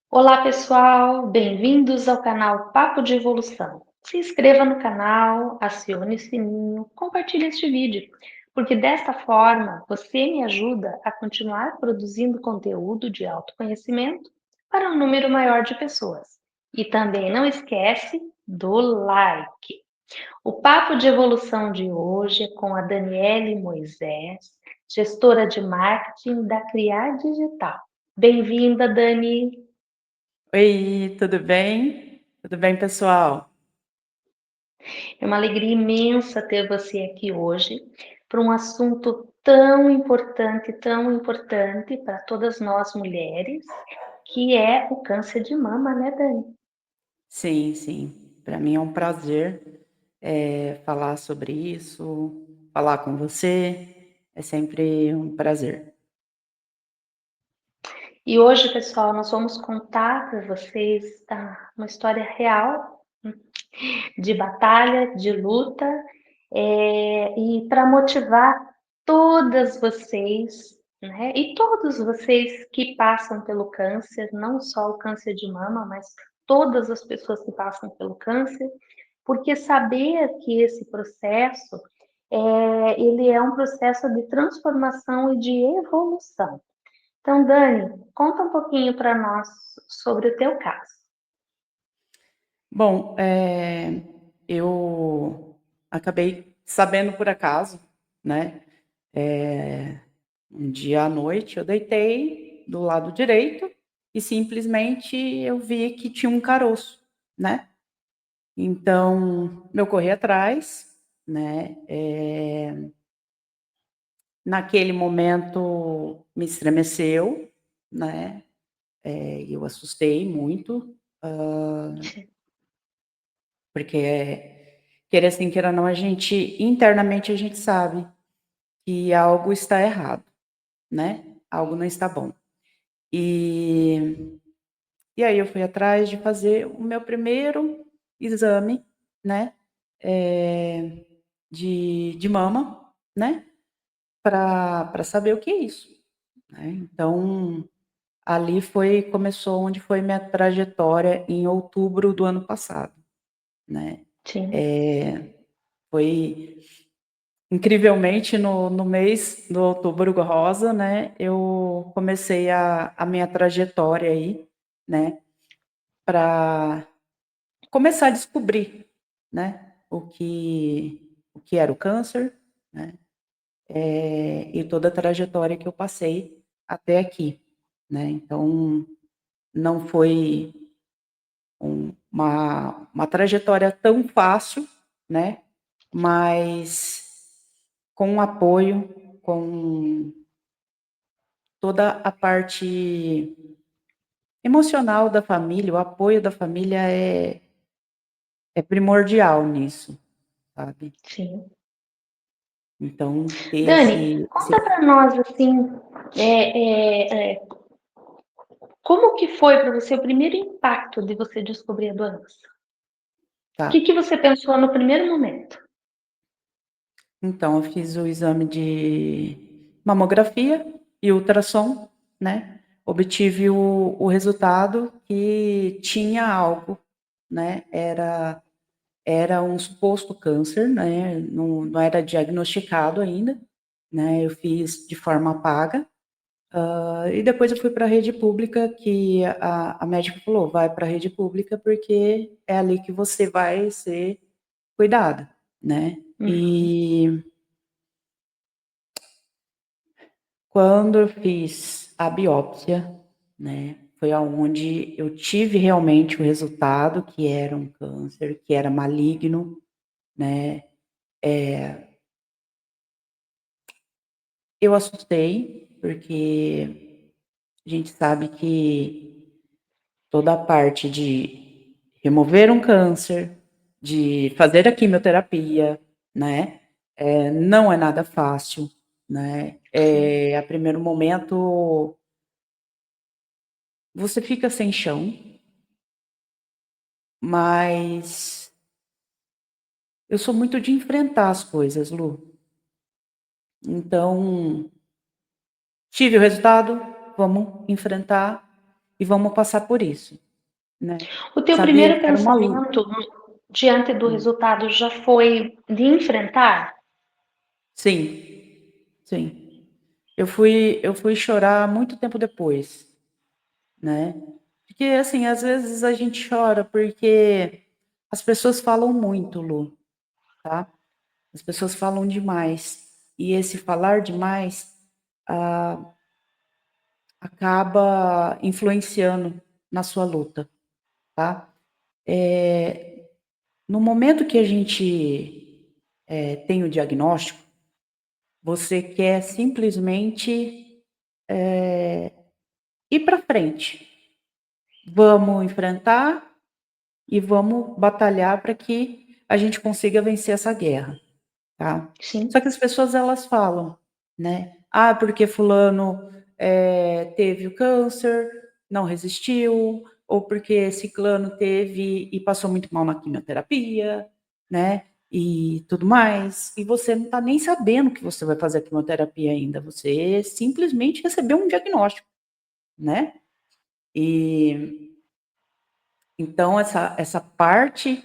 Olá pessoal, bem-vindos ao canal Papo de Evolução. Se inscreva no canal, acione o sininho, compartilhe este vídeo, porque desta forma você me ajuda a continuar produzindo conteúdo de autoconhecimento para um número maior de pessoas. E também não esquece do like. O Papo de Evolução de hoje é com a Daniele Moisés, gestora de marketing da Criar Digital. Bem-vinda, Dani! Oi, tudo bem? Tudo bem, pessoal? É uma alegria imensa ter você aqui hoje para um assunto tão importante para todas nós mulheres, que é o câncer de mama, né, Dani? Sim, sim. Para mim é um prazer falar sobre isso, falar com você. É sempre um prazer. E hoje, pessoal, nós vamos contar para vocês uma história real de batalha, de luta, e para motivar todas vocês, né? E todos vocês que passam pelo câncer, não só o câncer de mama, mas todas as pessoas que passam pelo câncer, porque saber que esse processo ele é um processo de transformação e de evolução. Então, Dani, conta um pouquinho para nós sobre o teu caso. Bom, eu acabei sabendo por acaso, né? Um dia à noite eu deitei do lado direito e simplesmente eu vi que tinha um caroço, né? Então, eu corri atrás, né? Naquele momento me estremeceu, né, eu assustei muito, porque queira sim, queira não, a gente internamente a gente sabe que algo está errado, né, algo não está bom. E e aí eu fui atrás de fazer o meu primeiro exame, né, eh, de mama, né, para saber o que é isso, né. Então ali começou onde foi minha trajetória em outubro do ano passado, né. Sim, Eh, Foi incrivelmente no mês do Outubro Rosa, né, eu comecei a minha trajetória aí, né, para começar a descobrir, né, o que era o câncer, né, e toda a trajetória que eu passei até aqui, né. Então não foi uma trajetória tão fácil, né, mas com apoio, com toda a parte emocional da família, o apoio da família é primordial nisso, sabe. sim. Então ter Dani, esse conta para nós assim, como que foi para você o primeiro impacto de você descobrir a doença? O que tá. que você pensou no primeiro momento? Então eu fiz o exame de mamografia e ultrassom, né, obtive o resultado que tinha algo, né, era um suposto câncer, né, não era diagnosticado ainda, né, eu fiz de forma paga, e depois eu fui para a rede pública que a médica falou: "Vai para a rede pública, porque é ali que você vai ser cuidada", né. Uhum, E quando eu fiz a biópsia, né, foi aonde eu tive realmente o resultado que era um câncer, que era maligno, né. Eu assustei, porque a gente sabe que toda a parte de remover um câncer, de fazer a quimioterapia, né, não é nada fácil, né. sim. A primeiro momento você fica sem chão, mas eu sou muito de enfrentar as coisas, Lu. Então, tive o resultado, vamos enfrentar. e vamos passar por isso, né? O teu Sabia primeiro que era uma luta. pensamento diante do resultado já foi de enfrentar? Sim, sim. Eu fui chorar muito tempo depois, né? Porque, assim, às vezes a gente chora porque as pessoas falam muito, Lu, tá? As pessoas falam demais. E esse falar demais acaba influenciando na sua luta, tá? No momento que a gente tem o diagnóstico, você quer simplesmente ir para frente. Vamos enfrentar e vamos batalhar para que a gente consiga vencer essa guerra, tá? Só Sim, que as pessoas elas falam, né? Ah, porque fulano teve o câncer, não resistiu, ou porque ciclano teve e passou muito mal na quimioterapia, né? E tudo mais. E você não está nem sabendo que você vai fazer a quimioterapia ainda. Você simplesmente recebeu um diagnóstico, né? E então essa parte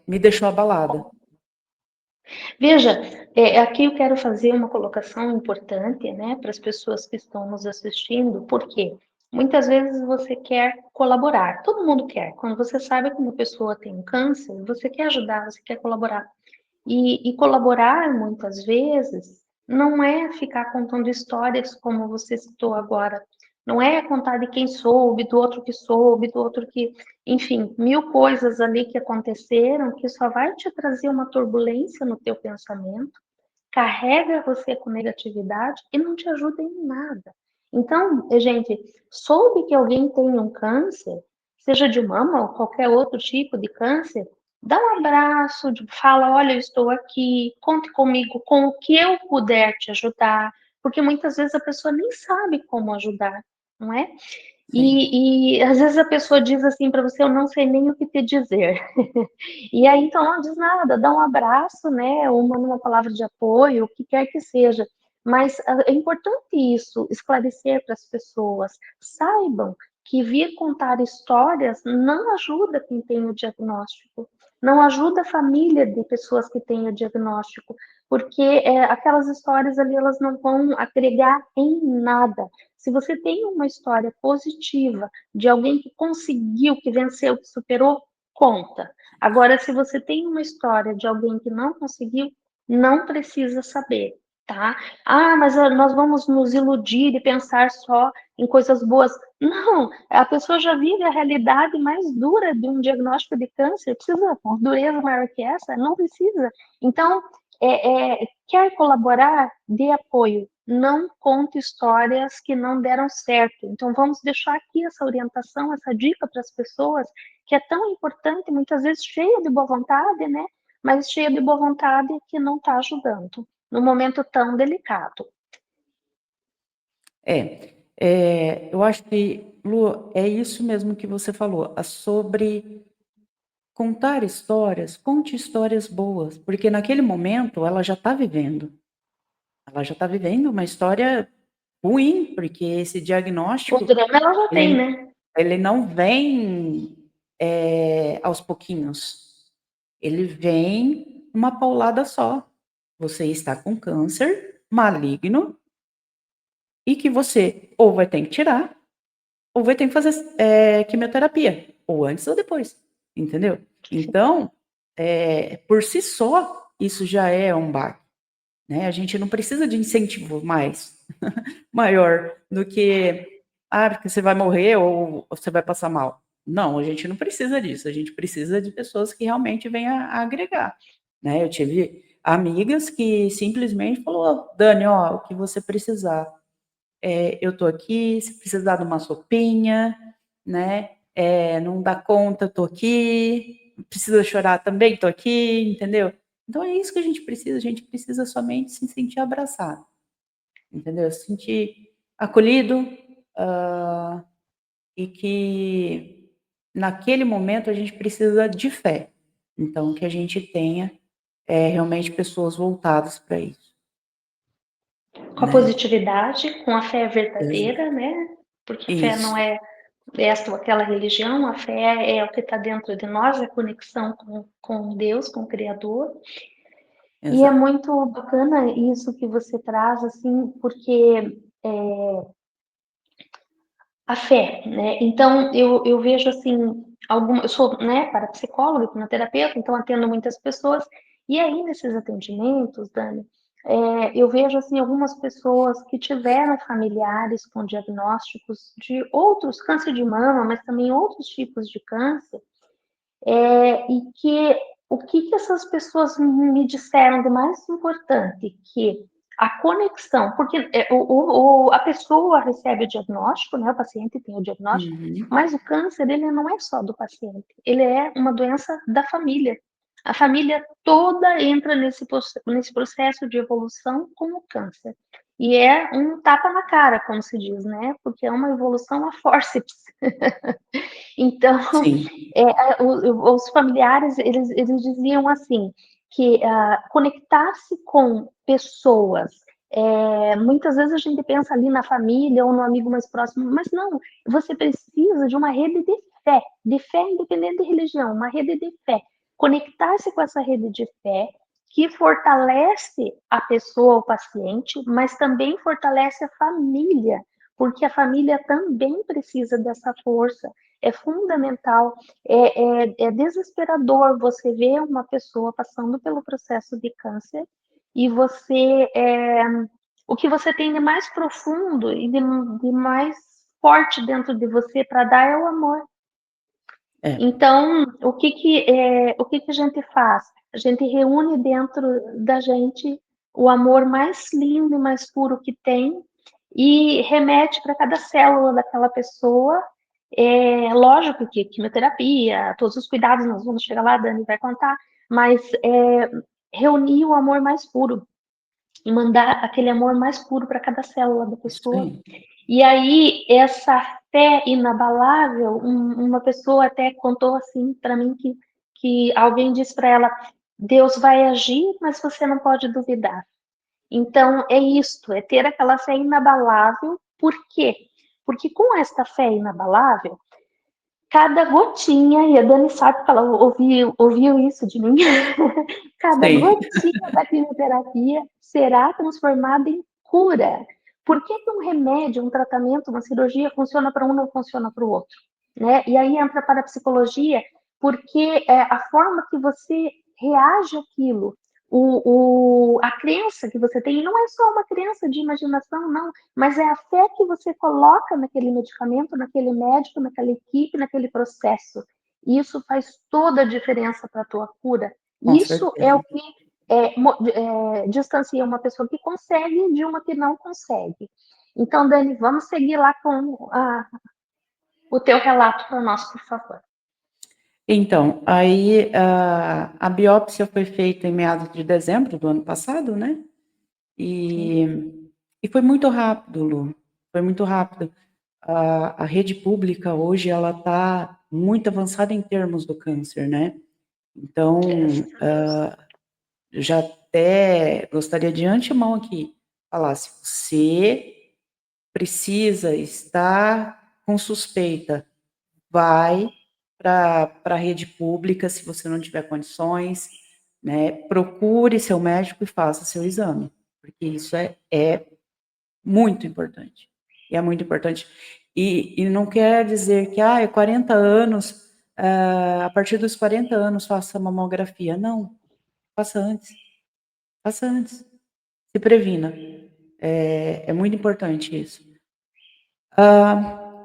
me deixou abalada. veja, aqui eu quero fazer uma colocação importante, né, para as pessoas que estão nos assistindo, porque muitas vezes você quer colaborar, todo mundo quer. Quando você sabe que uma pessoa tem um câncer, você quer ajudar, você quer colaborar. E colaborar, muitas vezes, não é ficar contando histórias como você citou agora. Não é contar de quem soube, do outro que soube, do outro que. Enfim, mil coisas ali que aconteceram que só vai te trazer uma turbulência no teu pensamento, carrega você com negatividade e não te ajuda em nada. Então, gente, soube que alguém tem um câncer, seja de mama ou qualquer outro tipo de câncer, dá um abraço, fala, olha, eu estou aqui, conte comigo com o que eu puder te ajudar, porque muitas vezes a pessoa nem sabe como ajudar, não é? Sim, E às vezes a pessoa diz assim para você, eu não sei nem o que te dizer. E aí, então, não diz nada, dá um abraço, né? Ou manda uma palavra de apoio, o que quer que seja. Mas é importante isso, esclarecer para as pessoas. Saibam que vir contar histórias não ajuda quem tem o diagnóstico, não ajuda a família de pessoas que têm o diagnóstico, porque aquelas histórias ali elas não vão agregar em nada. Se você tem uma história positiva de alguém que conseguiu, que venceu, que superou, conta. Agora, se você tem uma história de alguém que não conseguiu, não precisa saber, tá? Ah, mas nós vamos nos iludir e pensar só em coisas boas. Não, a pessoa já vive a realidade mais dura de um diagnóstico de câncer. Precisa, com dureza maior que essa? Não precisa. Então, quer colaborar? Dê apoio. Não conte histórias que não deram certo. Então, vamos deixar aqui essa orientação, essa dica para as pessoas que é tão importante, muitas vezes cheia de boa vontade, né? Mas cheia de boa vontade que não está ajudando num momento tão delicado. eu acho que, Lu, é isso mesmo que você falou, sobre contar histórias, conte histórias boas, porque naquele momento ela já está vivendo uma história ruim, porque esse O diagnóstico, drama ela já tem, ele, né? ele não vem aos pouquinhos, ele vem uma paulada só. Você está com câncer maligno e que você ou vai ter que tirar, ou vai ter que fazer quimioterapia, ou antes ou depois, entendeu? Então, por si só, isso já é um baque, né? A gente não precisa de incentivo mais maior do que, porque você vai morrer ou você vai passar mal. Não, a gente não precisa disso, a gente precisa de pessoas que realmente venham a agregar, né? Eu tive amigas que simplesmente falou, Dani, ó, o que você precisar, eu tô aqui, se precisar de uma sopinha, né? Não dá conta, tô aqui. Precisa chorar também, tô aqui, entendeu? Então é isso que a gente precisa somente se sentir abraçado, entendeu? Se sentir acolhido, ah, e que naquele momento a gente precisa de fé. Então que a gente tenha realmente pessoas voltadas para isso, Com a né? positividade, com a fé Exa- verdadeira, né? porque a fé não Isso, é esta ou aquela religião, a fé é o que está dentro de nós, a conexão com Deus, com o Criador. E é exato. muito bacana isso que você traz, assim, porque a fé, né? Então, eu vejo assim, eu sou, né, parapsicóloga, hipnoterapeuta, então atendo muitas pessoas, e aí nesses atendimentos, Dani, eu vejo assim algumas pessoas que tiveram familiares com diagnósticos de outros, câncer de mama, mas também outros tipos de câncer, e que o que, que essas pessoas me disseram de mais importante? Que a conexão, porque a pessoa recebe o diagnóstico, né? O paciente tem o diagnóstico, Uhum. mas o câncer, ele não é só do paciente, ele é uma doença da família. A família toda entra nesse processo de evolução com o câncer. E é um tapa na cara, como se diz, né? Porque é uma evolução a forceps. Então, Sim, os familiares, eles diziam assim, que conectar-se com pessoas, muitas vezes a gente pensa ali na família ou no amigo mais próximo, mas não, você precisa de uma rede de fé independente de religião, uma rede de fé. Conectar-se com essa rede de fé que fortalece a pessoa, o paciente, mas também fortalece a família, porque a família também precisa dessa força. É fundamental, é desesperador você ver uma pessoa passando pelo processo de câncer e o que você tem de mais profundo e de mais forte dentro de você para dar é o amor. é, Então, o que que a gente faz? A gente reúne dentro da gente o amor mais lindo e mais puro que tem e remete para cada célula daquela pessoa. Lógico que quimioterapia, todos os cuidados, nós vamos chegar lá, a Dani vai contar, mas reunir o amor mais puro e mandar aquele amor mais puro para cada célula da isso pessoa. aí. E aí, essa fé inabalável, uma pessoa até contou assim para mim que alguém disse para ela: Deus vai agir, mas você não pode duvidar. Então, é isto, é ter aquela fé inabalável. Por quê? Porque com esta fé inabalável, cada gotinha, e a Dani sabe que ela ouviu isso de mim, cada Sei. gotinha da quimioterapia será transformada em cura. Por que, que um remédio, um tratamento, uma cirurgia funciona para um e não funciona para o outro? Né? E aí entra para a psicologia, porque a forma que você reage àquilo, a crença que você tem, e não é só uma crença de imaginação, não, mas é a fé que você coloca naquele medicamento, naquele médico, naquela equipe, naquele processo. E isso faz toda a diferença para a tua cura. Com Isso é o certeza. que distancia uma pessoa que consegue de uma que não consegue. Então, Dani, vamos seguir lá com o teu relato para nós, por favor. Então, aí a biópsia foi feita em meados de dezembro do ano passado, né? Sim. E foi muito rápido, Lu. Foi muito rápido. A rede pública hoje ela está muito avançada em termos do câncer, né? Então, Graças a Deus. já até gostaria de antemão aqui falar, se você precisa estar com suspeita, vai para a rede pública, se você não tiver condições, né? Procure seu médico e faça seu exame, porque isso é muito importante. E é muito importante. E não quer dizer que, é 40 anos, a partir dos 40 anos faça mamografia. Não, faça antes. Faça antes. Se previna. É muito importante isso.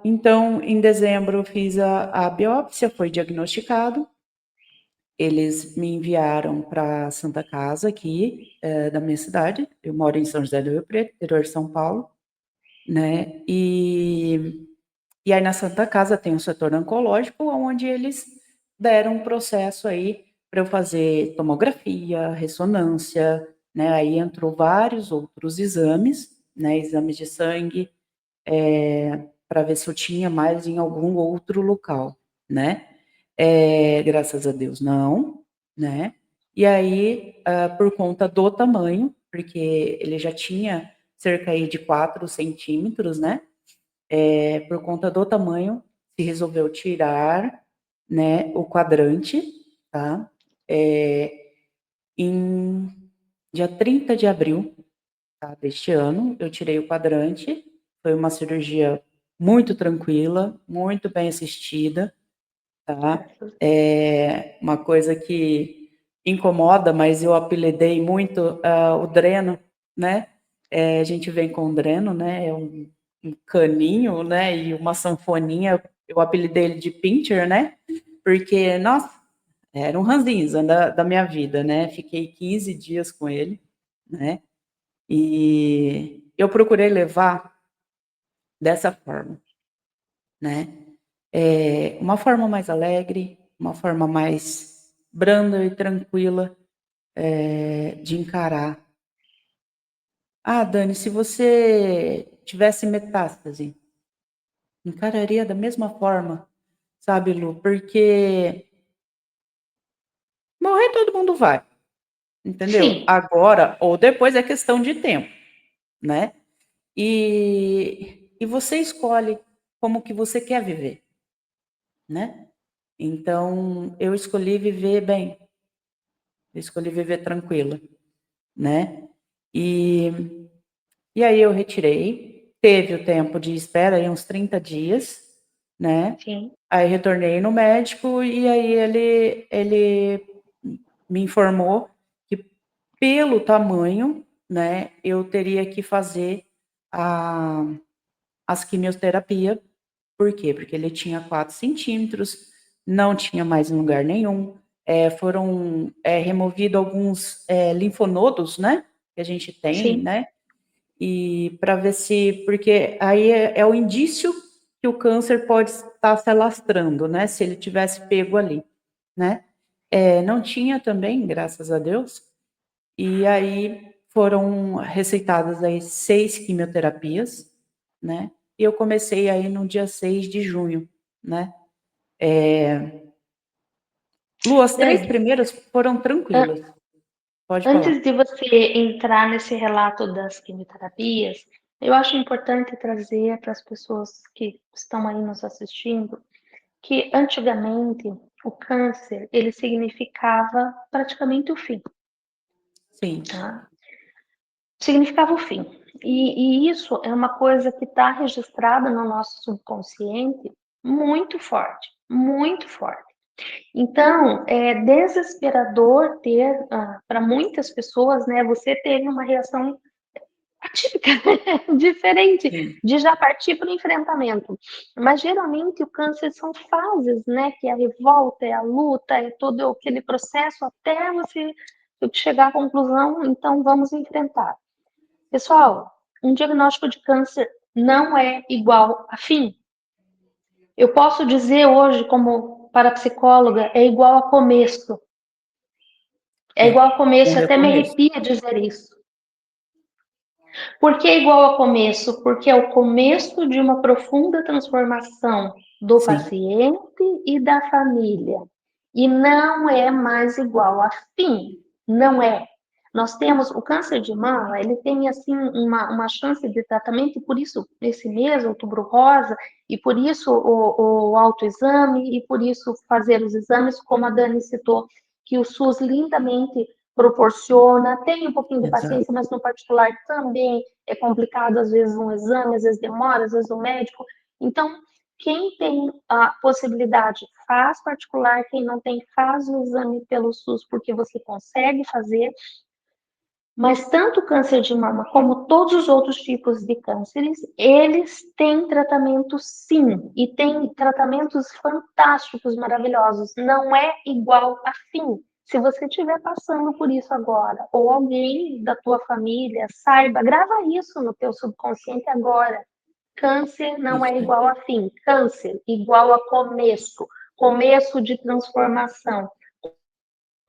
Então, em dezembro, eu fiz a biópsia, foi diagnosticado. Eles me enviaram para a Santa Casa, aqui, da minha cidade. Eu moro em São José do Rio Preto, interior de São Paulo, né? E aí na Santa Casa tem um setor oncológico, onde eles deram um processo aí para eu fazer tomografia, ressonância, né? Aí entrou vários outros exames, né? Exames de sangue, para ver se eu tinha mais em algum outro local, né? Graças a Deus não, né? E aí, por conta do tamanho, porque ele já tinha cerca aí de 4 centímetros, né? por conta do tamanho, se resolveu tirar, né, o quadrante, tá? Em dia 30 de abril, tá, deste ano, eu tirei o quadrante. Foi uma cirurgia muito tranquila, muito bem assistida, tá? É uma coisa que incomoda, mas eu apelidei muito o dreno, né? A gente vem com o dreno, né? É um caninho, né? E uma sanfoninha. Eu apelidei ele de pincher, né? Porque, nossa, era um ranzinza da minha vida, né? Fiquei 15 dias com ele, né? E eu procurei levar dessa forma, né? Uma forma mais alegre, uma forma mais branda e tranquila de encarar. Ah, Dani, se você tivesse metástase, encararia da mesma forma, sabe, Lu? Porque morrer todo mundo vai, entendeu? Sim, Agora ou depois é questão de tempo, né? E você escolhe como que você quer viver, né? Então, eu escolhi viver bem, eu escolhi viver tranquila, né? E, e aí eu retirei, teve o tempo de espera, aí uns 30 dias, né? sim, Aí retornei no médico e aí ele me informou que pelo tamanho, né, eu teria que fazer a, as quimioterapia. Por quê? Porque ele tinha 4 centímetros, não tinha mais em lugar nenhum. Foram removidos alguns linfonodos, né? Que a gente tem, sim. né? E para ver se. Porque aí é o indício que o câncer pode estar se alastrando, né? Se ele tivesse pego ali, né? Não tinha também, graças a Deus. E aí foram receitadas aí 6 quimioterapias, né? E eu comecei aí no dia 6 de junho, né? Lu, as 3 Daí, primeiras foram an- tranquilas, pode falar. antes de você entrar nesse relato das quimioterapias, eu acho importante trazer para as pessoas que estão aí nos assistindo que antigamente o câncer ele significava praticamente o fim, Sim, tá? Significava o fim. E isso é uma coisa que está registrada no nosso subconsciente muito forte, muito forte. Então, é desesperador ter, para muitas pessoas, né, você teve uma reação atípica, diferente, sim, de já partir para o enfrentamento. Mas geralmente o câncer são fases, né, que é a revolta, é a luta, é todo aquele processo até você chegar à conclusão, então vamos enfrentar. Pessoal, um diagnóstico de câncer não é igual a fim. Eu posso dizer hoje, como parapsicóloga, é igual a começo. É igual a um começo, até me recomeço. arrepia dizer isso. Por que igual a começo? Porque é o começo de uma profunda transformação do Sim, paciente e da família. E não é mais igual a fim. Não é. Nós temos o câncer de mama, ele tem assim uma chance de tratamento, e por isso esse mês, outubro rosa, e por isso o autoexame, e por isso fazer os exames, como a Dani citou, que o SUS lindamente proporciona, tem um pouquinho de exato. paciência, mas no particular também é complicado, às vezes um exame, às vezes demora, às vezes o médico. Então, quem tem a possibilidade faz particular, quem não tem faz o exame pelo SUS, porque você consegue fazer. Mas tanto o câncer de mama como todos os outros tipos de cânceres, eles têm tratamento sim, e têm tratamentos fantásticos, maravilhosos. Não é igual a fim. Se você estiver passando por isso agora, ou alguém da tua família, saiba, grava isso no teu subconsciente agora. Câncer não Isso é aí. igual a fim. Câncer igual a começo, começo de transformação,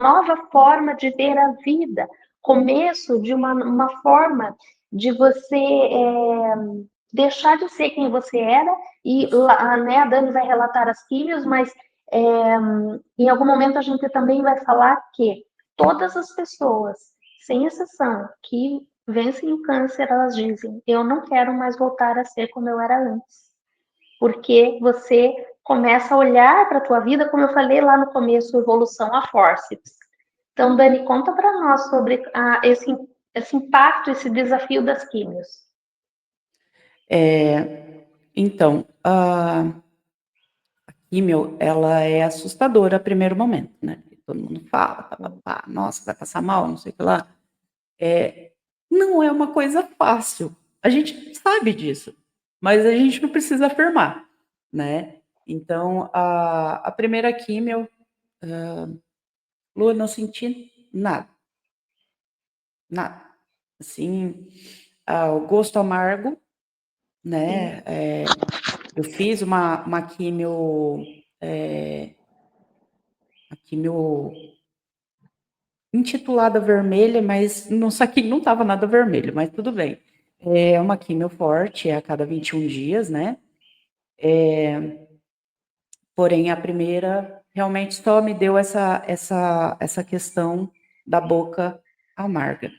nova forma de ver a vida, começo de uma forma de você deixar de ser quem você era, e Isso. né, a Dani vai relatar as químios, mas é, em algum momento a gente também vai falar que todas as pessoas, sem exceção, que vencem o câncer, elas dizem, eu não quero mais voltar a ser como eu era antes. porque você começa a olhar para a tua vida, como eu falei lá no começo, evolução a forceps. Então, Dani, conta para nós sobre esse impacto, esse desafio das químios. Então, a químio, ela é assustadora a primeiro momento, né? Todo mundo fala, pá, pá, pá, nossa, vai passar mal, não sei o que lá. Não é uma coisa fácil. A gente sabe disso, mas a gente não precisa afirmar, né? Então, a primeira químio, Lu, eu não senti nada, nada. Assim, o gosto amargo, né? Eu fiz uma químio, uma químio intitulada vermelha, mas no saquinho não estava nada vermelho, mas tudo bem. É uma químio forte, é a cada 21 dias, né? Porém, a primeira realmente só me deu essa questão da boca amarga.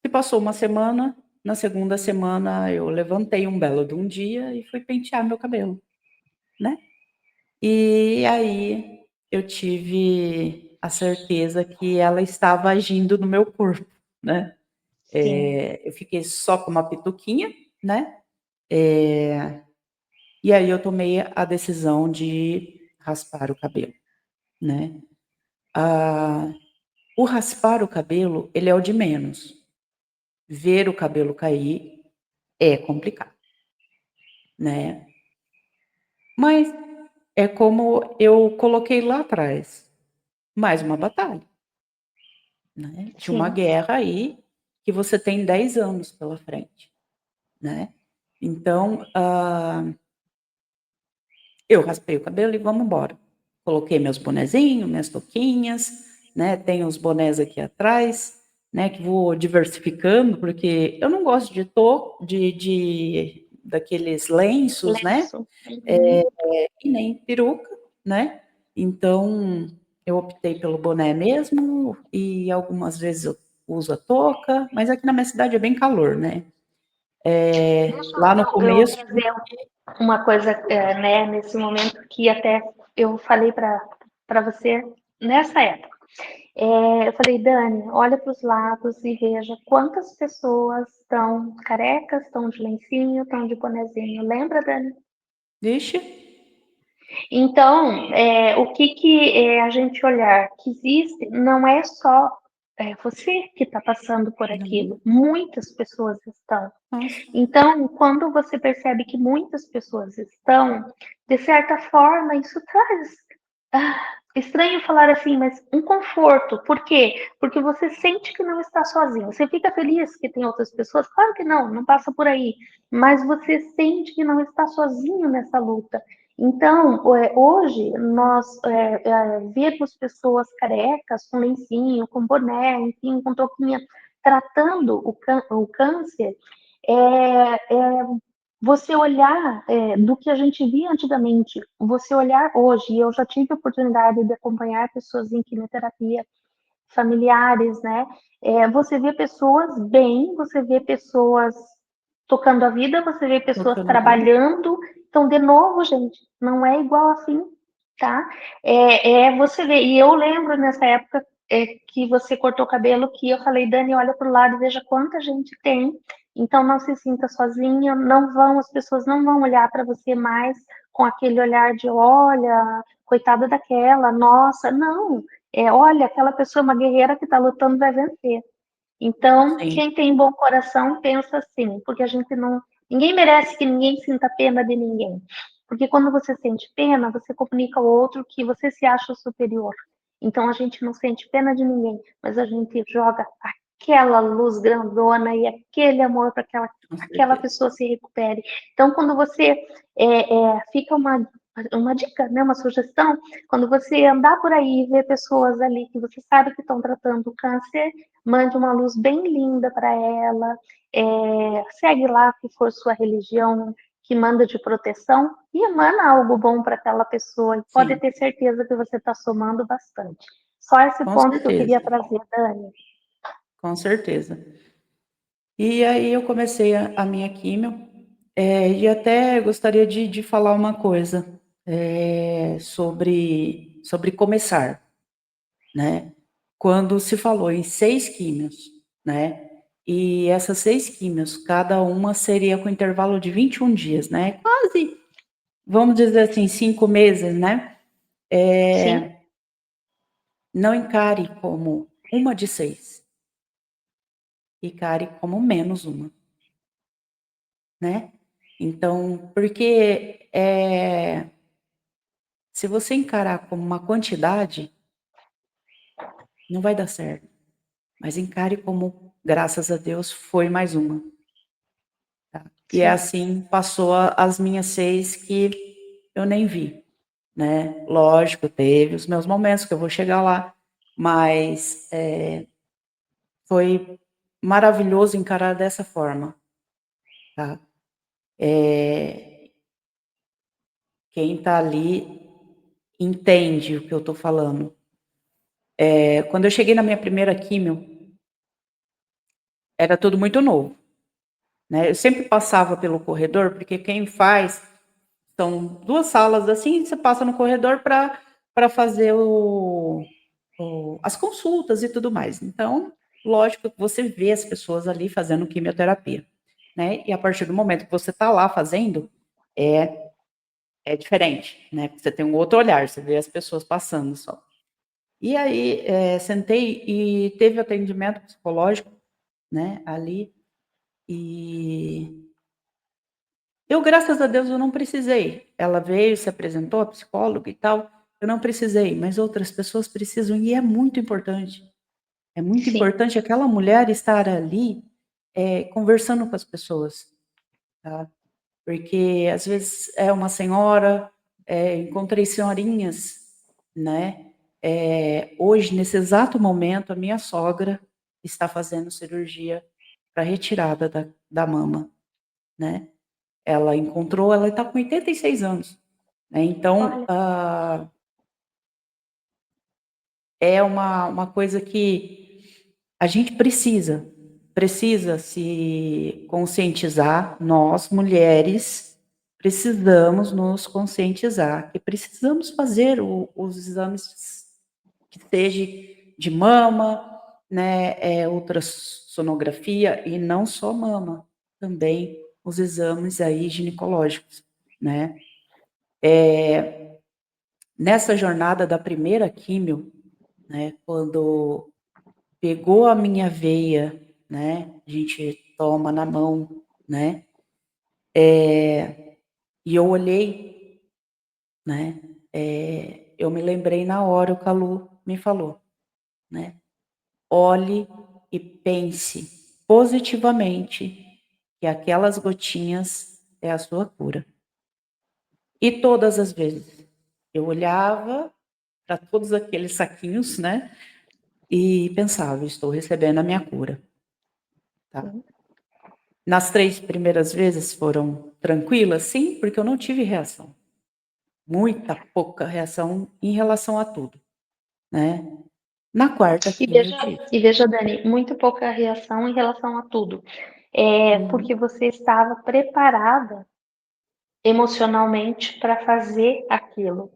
Se passou uma semana, na segunda semana eu levantei um belo de um dia e fui pentear meu cabelo, né? E aí eu tive a certeza que ela estava agindo no meu corpo, né? Sim. Eu fiquei só com uma pituquinha, né? E aí eu tomei a decisão de raspar o cabelo, né? O raspar o cabelo, ele é o de menos. Ver o cabelo cair é complicado, né? Mas é como eu coloquei lá atrás, mais uma batalha, né? De uma Sim. guerra aí que você tem 10 anos pela frente, né? Então, eu raspei o cabelo e vamos embora. Coloquei meus bonezinhos, minhas touquinhas, né? Tenho os bonés aqui atrás, né? Que vou diversificando, porque eu não gosto de daqueles lenços, né? Lenço. Uhum. E nem peruca, né? Então eu optei pelo boné mesmo e algumas vezes eu uso a touca, mas aqui na minha cidade é bem calor, né? Deixa Lá no eu começo, trazer uma coisa, né, nesse momento que até eu falei para você nessa época. Eu falei, Dani, olha para os lados e veja quantas pessoas estão carecas, estão de lencinho, estão de bonezinho. Lembra, Dani? vixe, Então, o que é a gente olhar que existe não é só você que está passando por não, aquilo, muitas pessoas estão. nossa, Então, quando você percebe que muitas pessoas estão, de certa forma, isso traz. Estranho falar assim, mas um conforto. Por quê? Porque você sente que não está sozinho. Você fica feliz que tem outras pessoas? Claro que não, não passa por aí. Mas você sente que não está sozinho nessa luta. Então, hoje, nós vemos pessoas carecas, com lencinho, com boné, enfim, com touquinha, tratando o câncer, você olhar do que a gente via antigamente, você olhar hoje, e eu já tive a oportunidade de acompanhar pessoas em quimioterapia, familiares, né? Você vê pessoas bem, você vê pessoas tocando a vida, você vê pessoas tocando a vida. trabalhando. Então, de novo, gente, não é igual assim, tá? Você vê, e eu lembro nessa época que você cortou o cabelo, que eu falei, Dani, olha para o lado e veja quanta gente tem. Então, não se sinta sozinha, as pessoas não vão olhar para você mais com aquele olhar de, olha, coitada daquela, nossa, não. Olha, aquela pessoa é uma guerreira que está lutando vai vencer. Então, Sim, quem tem bom coração pensa assim, porque a gente não. Ninguém merece que ninguém sinta pena de ninguém. Porque quando você sente pena, você comunica ao outro que você se acha superior. Então a gente não sente pena de ninguém, mas a gente joga aquela luz grandona e aquele amor para que com aquela certeza. pessoa se recupere. Então, quando você fica uma dica, né, uma sugestão, quando você andar por aí e ver pessoas ali que você sabe que estão tratando câncer, mande uma luz bem linda para ela, segue lá que for sua religião que manda de proteção e emana algo bom para aquela pessoa. E pode Sim, ter certeza que você está somando bastante. Só esse com ponto que eu queria certeza, trazer, Dani. com certeza. E aí eu comecei a minha químio. E até gostaria de falar uma coisa sobre começar, né? Quando se falou em 6 químios, né? E essas 6 químios, cada uma seria com intervalo de 21 dias, né? Quase, vamos dizer assim, 5 meses, né? Sim, Não encare como uma de 6, encare como menos uma, né? Então, porque se você encarar como uma quantidade, não vai dar certo. Mas encare como, graças a Deus, foi mais uma. Tá? E é sim, assim, passou as minhas 6 que eu nem vi, né? Lógico, teve os meus momentos que eu vou chegar lá, mas foi maravilhoso encarar dessa forma, tá? Quem está ali entende o que eu estou falando. Quando eu cheguei na minha primeira químio, era tudo muito novo, né? Eu sempre passava pelo corredor, porque quem faz são 2 salas assim, você passa no corredor para fazer as consultas e tudo mais. Então, lógico que você vê as pessoas ali fazendo quimioterapia, né? E a partir do momento que você está lá fazendo, é, é diferente, né? Você tem um outro olhar, você vê as pessoas passando só. E aí, sentei e teve atendimento psicológico, né, ali, e eu, graças a Deus, eu não precisei. Ela veio, se apresentou, a psicóloga e tal, eu não precisei, mas outras pessoas precisam e é muito importante. É muito sim. importante aquela mulher estar ali, conversando com as pessoas, tá? Porque às vezes é uma senhora, encontrei senhorinhas, né? Hoje, nesse exato momento, a minha sogra está fazendo cirurgia para retirada da mama, né? Ela está com 86 anos, né? Então, Olha, é uma coisa que a gente precisa se conscientizar, nós mulheres precisamos nos conscientizar que precisamos fazer os exames que seja de mama, né, ultrassonografia e não só mama, também os exames aí ginecológicos, né. Nessa jornada da primeira químio, né, quando pegou a minha veia, né, a gente toma na mão, né, e eu olhei, né, eu me lembrei na hora, o Calu me falou, né, olhe e pense positivamente que aquelas gotinhas é a sua cura. E todas as vezes eu olhava para todos aqueles saquinhos, né, e pensava: "Estou recebendo a minha cura", tá. sim. Nas 3 primeiras vezes foram tranquilas? Sim, porque eu não tive reação. Muita pouca reação em relação a tudo, né. Na quarta E quimio eu veja, tive. e veja, Dani, muito pouca reação em relação a tudo. Porque Uhum. você estava preparada emocionalmente para fazer aquilo.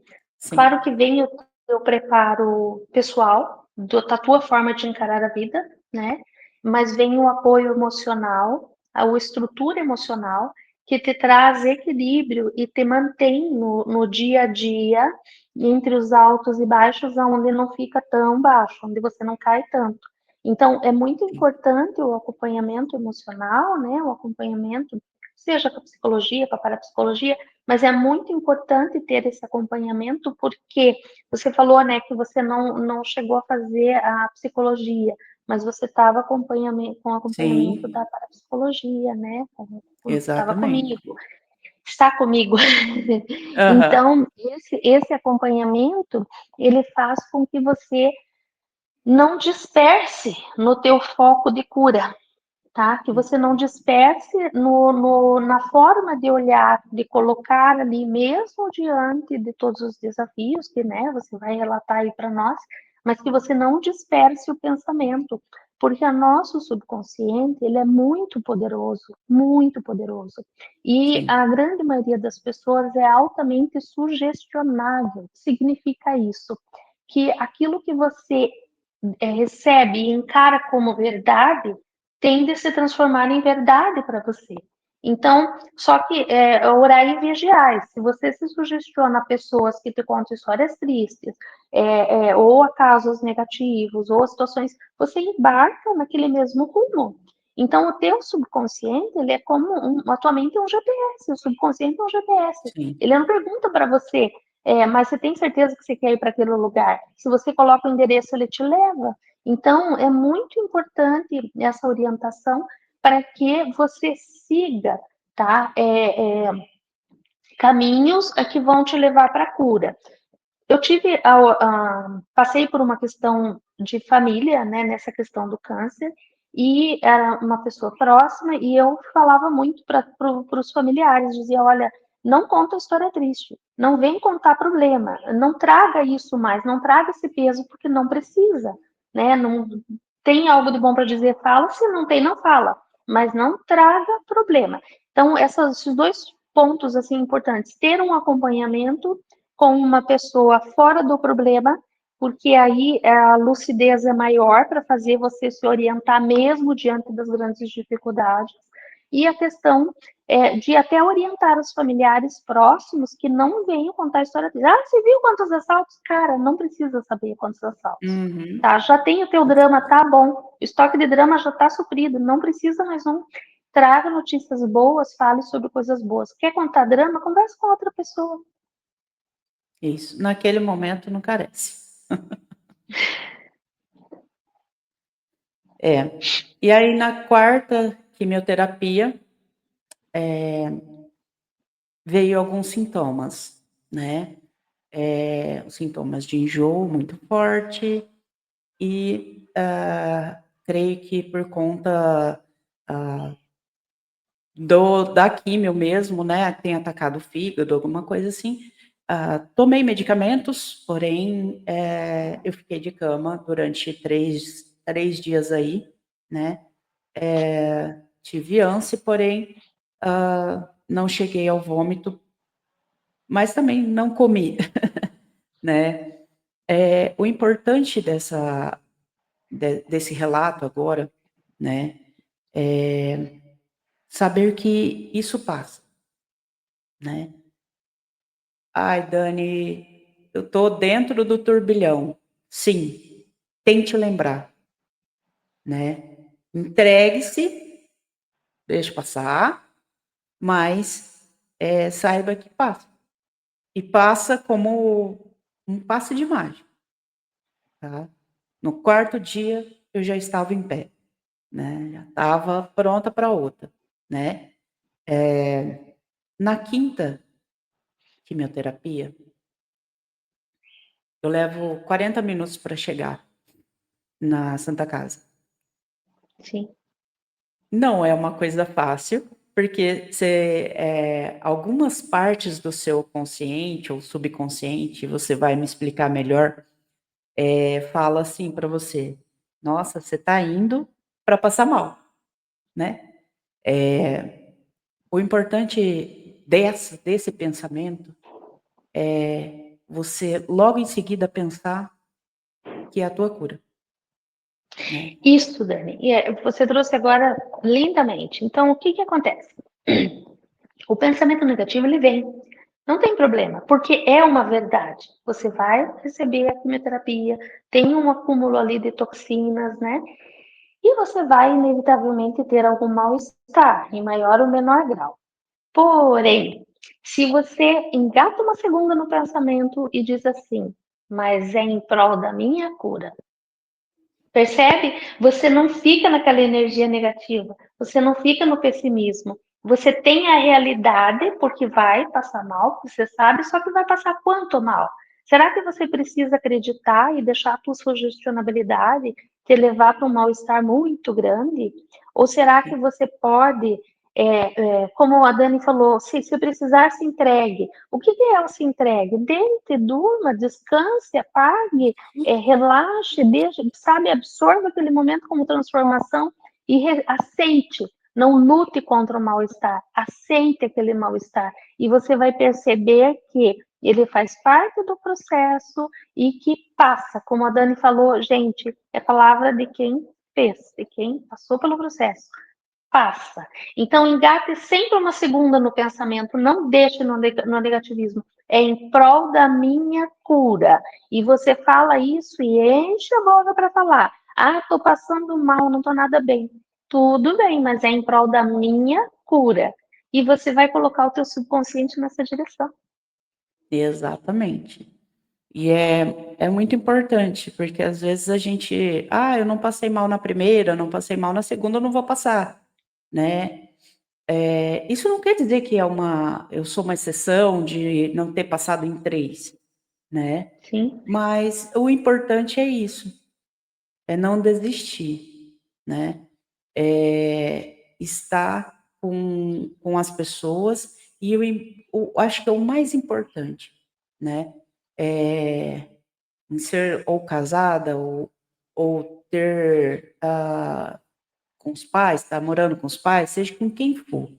Claro Sim, que vem o teu preparo pessoal, da tua forma de encarar a vida, né? Mas vem o apoio emocional, a estrutura emocional, que te traz equilíbrio e te mantém no dia a dia, entre os altos e baixos, onde não fica tão baixo, onde você não cai tanto. Então, é muito sim, importante o acompanhamento emocional, né? O acompanhamento, seja com a psicologia, com a parapsicologia, mas é muito importante ter esse acompanhamento, porque você falou, né, que você não chegou a fazer a psicologia, mas você estava com acompanhamento da sim, parapsicologia, né? Estava exatamente. comigo, está comigo. Aham. Então, esse acompanhamento, ele faz com que você não disperse no teu foco de cura, tá? Que você não disperse na forma de olhar, de colocar ali, mesmo diante de todos os desafios que, né, você vai relatar aí para nós, mas que você não disperse o pensamento, porque o nosso subconsciente, ele é muito poderoso. E Sim. a grande maioria das pessoas é altamente sugestionável. O que significa isso? Que aquilo que você recebe e encara como verdade tende a se transformar em verdade para você. Então, só que orar e vigiar. Se você se sugestiona a pessoas que te contam histórias tristes, ou a casos negativos, ou a situações, você embarca naquele mesmo rumo. Então, o teu subconsciente, ele é como a tua mente é um GPS, o subconsciente é um GPS. Sim. Ele não pergunta para você, mas você tem certeza que você quer ir para aquele lugar? Se você coloca o endereço, ele te leva. Então, é muito importante essa orientação para que você siga, tá? Caminhos que vão te levar para a cura. Eu passei por uma questão de família, né, nessa questão do câncer, e era uma pessoa próxima, e eu falava muito para os familiares, dizia, olha, não conta história triste, não vem contar problema, não traga isso mais, não traga esse peso, porque não precisa, né, não tem algo de bom para dizer, fala, se não tem, não fala, mas não traga problema. Então, esses dois pontos, assim, importantes, ter um acompanhamento com uma pessoa fora do problema, porque aí a lucidez é maior para fazer você se orientar mesmo diante das grandes dificuldades. E a questão de até orientar os familiares próximos que não venham contar a história deles. Ah, você viu quantos assaltos? Cara, não precisa saber quantos assaltos. Uhum. Tá? Já tem o teu drama, tá bom. O estoque de drama já está suprido, não precisa mais um. Traga notícias boas, fale sobre coisas boas. Quer contar drama? Converse com outra pessoa. Isso. Naquele momento não carece. É. E aí na quarta quimioterapia, veio alguns sintomas, né, os sintomas de enjoo muito forte e, creio que por conta, ah, da químio mesmo, né, tem atacado o fígado, alguma coisa assim. Tomei medicamentos, porém, eu fiquei de cama durante três dias aí, né. Tive ânsia, porém, não cheguei ao vômito, mas também não comi, né. O importante desse relato agora, né, é saber que isso passa, né. "Ai, Dani, eu tô dentro do turbilhão". Sim, tente lembrar, né. Entregue-se, deixe passar, mas, saiba que passa. E passa como um passe de mágica, tá. No quarto dia, eu já estava em pé, né, já estava pronta para outra, né. Na quinta quimioterapia, eu levo 40 minutos para chegar na Santa Casa. Sim. Não é uma coisa fácil, porque algumas partes do seu consciente ou subconsciente, você vai me explicar melhor, fala assim para você: "Nossa, você está indo para passar mal", né. O importante desse pensamento é você logo em seguida pensar que é a tua cura, né. Isso, Dani. Você trouxe agora lindamente. Então, o que que acontece? O pensamento negativo, ele vem. Não tem problema, porque é uma verdade. Você vai receber a quimioterapia, tem um acúmulo ali de toxinas, né? E você vai, inevitavelmente, ter algum mal-estar, em maior ou menor grau. Porém, se você engata uma segunda no pensamento e diz assim, mas é em prol da minha cura. Percebe? Você não fica naquela energia negativa, você não fica no pessimismo. Você tem a realidade, porque vai passar mal, você sabe, só que vai passar quanto mal? Será que você precisa acreditar e deixar a tua sugestionabilidade te levar para um mal-estar muito grande? Ou será que você pode como a Dani falou, se precisar, se entregue. O que é o se entregue? Deite, durma, descanse, apague, relaxe, deixe, sabe, absorva aquele momento como transformação e aceite. Não lute contra o mal-estar, aceite aquele mal-estar. E você vai perceber que ele faz parte do processo e que passa. Como a Dani falou, gente, é palavra de quem fez, de quem passou pelo processo. Passa. Então, engate sempre uma segunda no pensamento, não deixe no negativismo. É em prol da minha cura. E você fala isso e enche a boca para falar. Ah, estou passando mal, não estou nada bem. Tudo bem, mas é em prol da minha cura. E você vai colocar o teu subconsciente nessa direção. Exatamente. E é muito importante, porque às vezes a gente, eu não passei mal na primeira, não passei mal na segunda, eu não vou passar, né? Isso não quer dizer que eu sou uma exceção de não ter passado em 3, né? Sim, Mas o importante é isso, é não desistir, né? Estar com as pessoas e acho que é o mais importante, né? Em ser ou casada ou ter com os pais, estar morando com os pais, seja com quem for,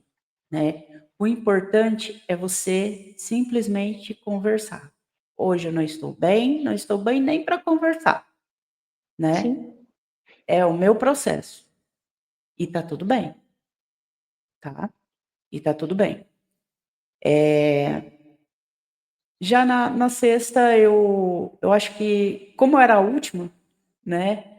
né? O importante é você simplesmente conversar. Hoje eu não estou bem nem para conversar, né? sim. É o meu processo. E tá tudo bem, tá? E tá tudo bem. Já na sexta, eu acho que, como eu era a última, né?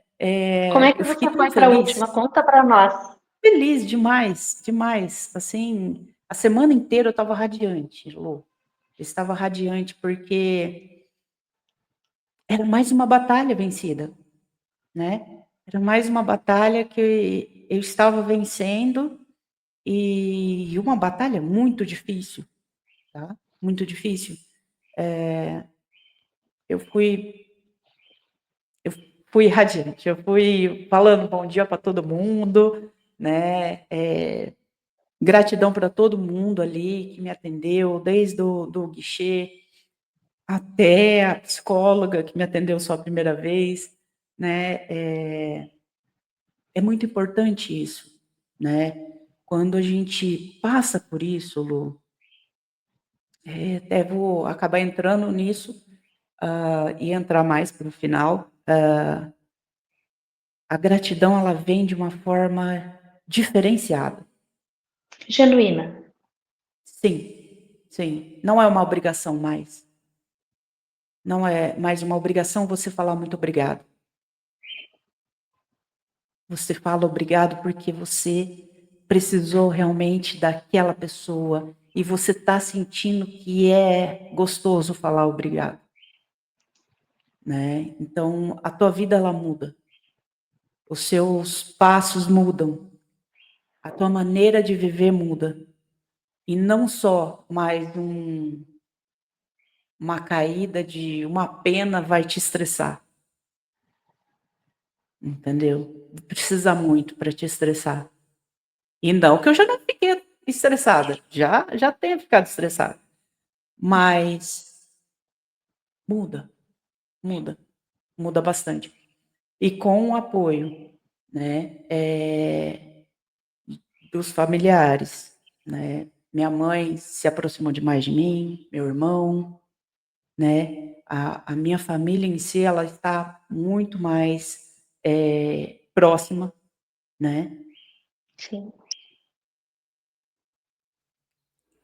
Como é que Eu fiquei você tão foi para a última? feliz, Conta para nós. feliz demais, demais. Assim, a semana inteira eu estava radiante, Lô. Eu estava radiante porque era mais uma batalha vencida, né? Era mais uma batalha que eu estava vencendo e uma batalha muito difícil, tá? Muito difícil. Eu fui, eu fui radiante, eu fui falando bom dia para todo mundo, né? Gratidão para todo mundo ali que me atendeu, desde do guichê até a psicóloga que me atendeu só a primeira vez, né? É muito importante isso, né? Quando a gente passa por isso, Lu, até vou acabar entrando nisso e entrar mais para o final. A gratidão ela vem de uma forma diferenciada. Genuína. Sim, sim. Não é uma obrigação mais. Não é mais uma obrigação você falar muito obrigado. Você fala obrigado porque você precisou realmente daquela pessoa e você está sentindo que é gostoso falar obrigado, né? Então a tua vida ela muda, os seus passos mudam, a tua maneira de viver muda e não só mais uma caída de uma pena vai te estressar, entendeu? Precisa muito para te estressar. E não que eu já não fiquei estressada, já tenho ficado estressada. Mas muda, muda, muda bastante. E com o apoio, né, dos familiares, né? Minha mãe se aproximou demais de mim, meu irmão, né? A minha família em si, ela está muito mais próxima, né? Sim.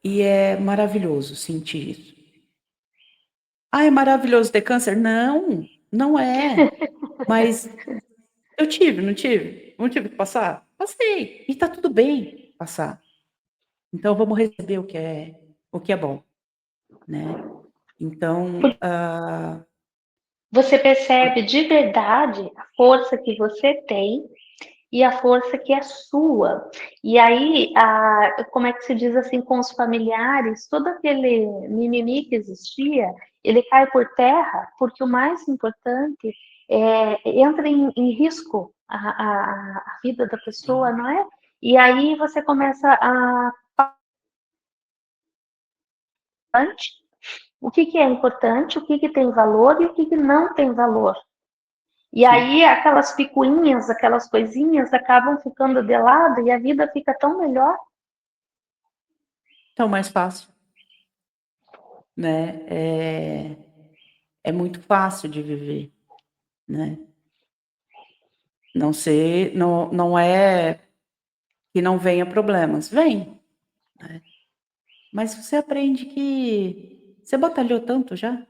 E é maravilhoso sentir isso. É maravilhoso ter câncer? Não, não é. Mas eu tive, não tive? Não tive que passar? Passei. E tá tudo bem passar. Então vamos receber o que é bom, né? Então, Você percebe de verdade a força que você tem e a força que é sua. E aí, como é que se diz assim, com os familiares, todo aquele mimimi que existia, ele cai por terra, porque o mais importante entra em risco a vida da pessoa, sim, não é? E aí você começa a o que é importante, o que tem valor e o que não tem valor. E Sim. aí aquelas picuinhas, aquelas coisinhas acabam ficando de lado e a vida fica tão melhor. Então, mais fácil, né? É muito fácil de viver, né? Não é que não venha problemas, vem, né? Mas você aprende que você batalhou tanto já,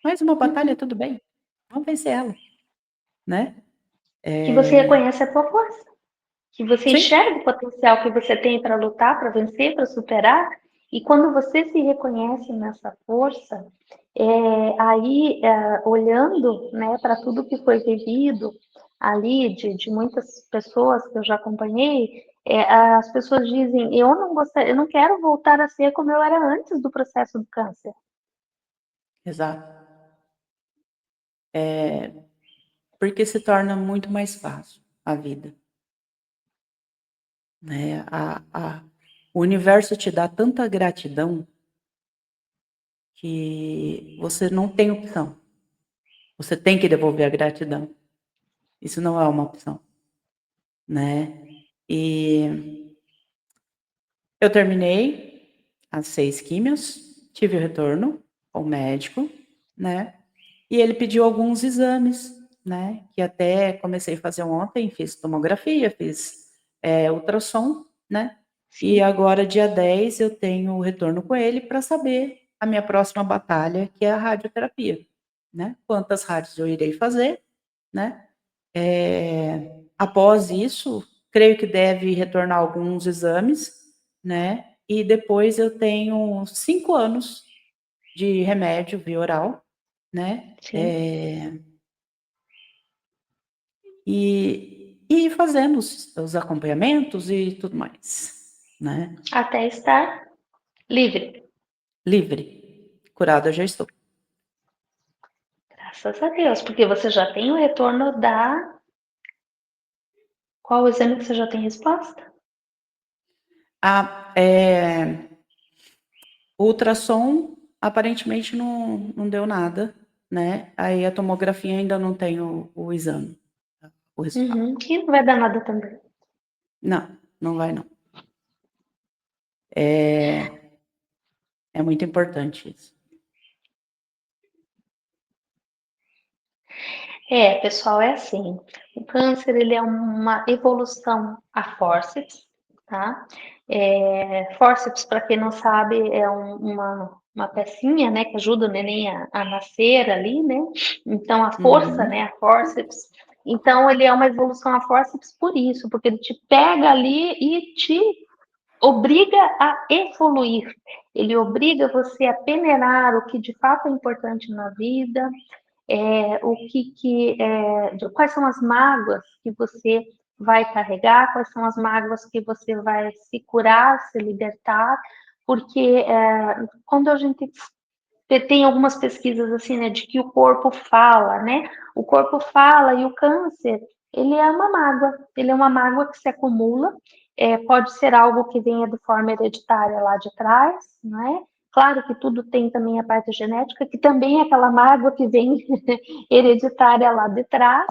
mais uma batalha, Uhum. tudo bem, vamos vencer ela, né? Que você É, reconhece a tua força, que você sim, enxerga o potencial que você tem para lutar, para vencer, para superar. E quando você se reconhece nessa força, olhando, né, para tudo que foi vivido ali, de muitas pessoas que eu já acompanhei, as pessoas dizem, eu não quero voltar a ser como eu era antes do processo do câncer. exato. Porque se torna muito mais fácil a vida, né? O universo te dá tanta gratidão que você não tem opção. Você tem que devolver a gratidão. Isso não é uma opção, né? E eu terminei as 6 químios, tive o retorno ao médico, né? E ele pediu alguns exames, né? Que até comecei a fazer ontem, fiz tomografia, fiz ultrassom, né? E Sim, agora, dia 10, eu tenho o retorno com ele para saber a minha próxima batalha, que é a radioterapia, né? Quantas rádios eu irei fazer, né? Após isso, creio que deve retornar alguns exames, né? E depois eu tenho 5 anos de remédio via oral, né? sim. E fazendo os acompanhamentos e tudo mais, né? Até estar livre. Livre, curada já estou. Graças a Deus, porque você já tem o retorno da. Qual o exame que você já tem resposta? Ah, o ultrassom aparentemente não deu nada, né? Aí a tomografia ainda não tem o exame, o resultado. Uhum. E não vai dar nada também. Não, não vai não. É muito importante isso. Pessoal, é assim. O câncer, ele é uma evolução a fórceps, tá? Fórceps, para quem não sabe, é uma pecinha, né, que ajuda o neném a nascer ali, né? Então, a força, né, Uhum. a fórceps. Então, ele é uma evolução a fórceps por isso, porque ele te pega ali e te obriga a evoluir. Ele obriga você a peneirar o que de fato é importante na vida, quais são as mágoas que você vai carregar, quais são as mágoas que você vai se curar, se libertar, porque quando a gente tem algumas pesquisas assim, né, de que o corpo fala, né? O corpo fala e o câncer, ele é uma mágoa que se acumula, pode ser algo que venha de forma hereditária lá de trás, não é? Claro que tudo tem também a parte genética, que também é aquela mágoa que vem hereditária lá de trás.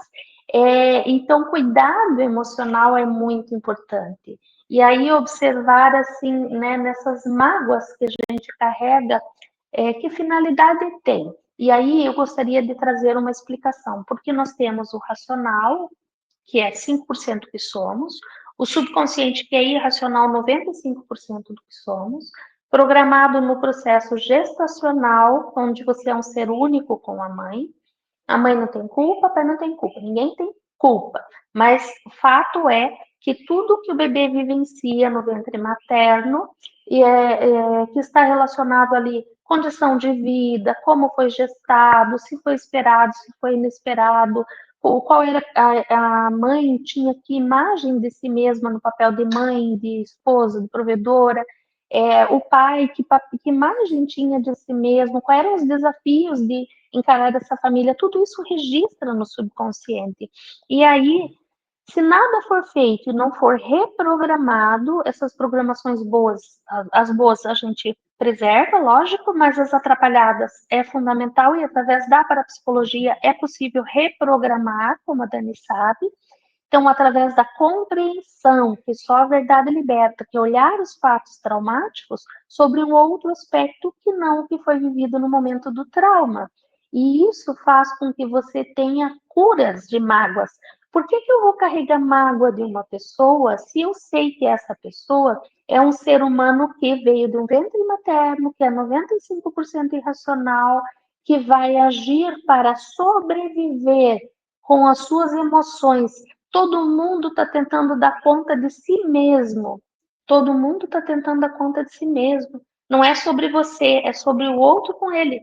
Então, cuidado emocional é muito importante. E aí observar assim, né, nessas mágoas que a gente carrega, que finalidade tem? E aí eu gostaria de trazer uma explicação, porque nós temos o racional, que é 5% que somos, o subconsciente, que é irracional, 95% do que somos, programado no processo gestacional, onde você é um ser único com a mãe não tem culpa, o pai não tem culpa, ninguém tem culpa. Mas o fato é que tudo que o bebê vivencia no ventre materno que está relacionado ali, condição de vida, como foi gestado, se foi esperado, se foi inesperado, qual era a mãe, tinha que imagem de si mesma no papel de mãe, de esposa, de provedora, o pai, que imagem tinha de si mesmo, quais eram os desafios de encarar essa família, tudo isso registra no subconsciente. E aí Se nada for feito e não for reprogramado, essas programações boas, as boas a gente preserva, lógico, mas as atrapalhadas é fundamental e através da parapsicologia é possível reprogramar, como a Dani sabe. Então, através da compreensão, que só a verdade liberta, que é olhar os fatos traumáticos sobre um outro aspecto que não o que foi vivido no momento do trauma. E isso faz com que você tenha curas de mágoas. Por que eu vou carregar mágoa de uma pessoa se eu sei que essa pessoa é um ser humano que veio de um ventre materno, que é 95% irracional, que vai agir para sobreviver com as suas emoções. Todo mundo está tentando dar conta de si mesmo. Todo mundo está tentando dar conta de si mesmo. Não é sobre você, é sobre o outro com ele.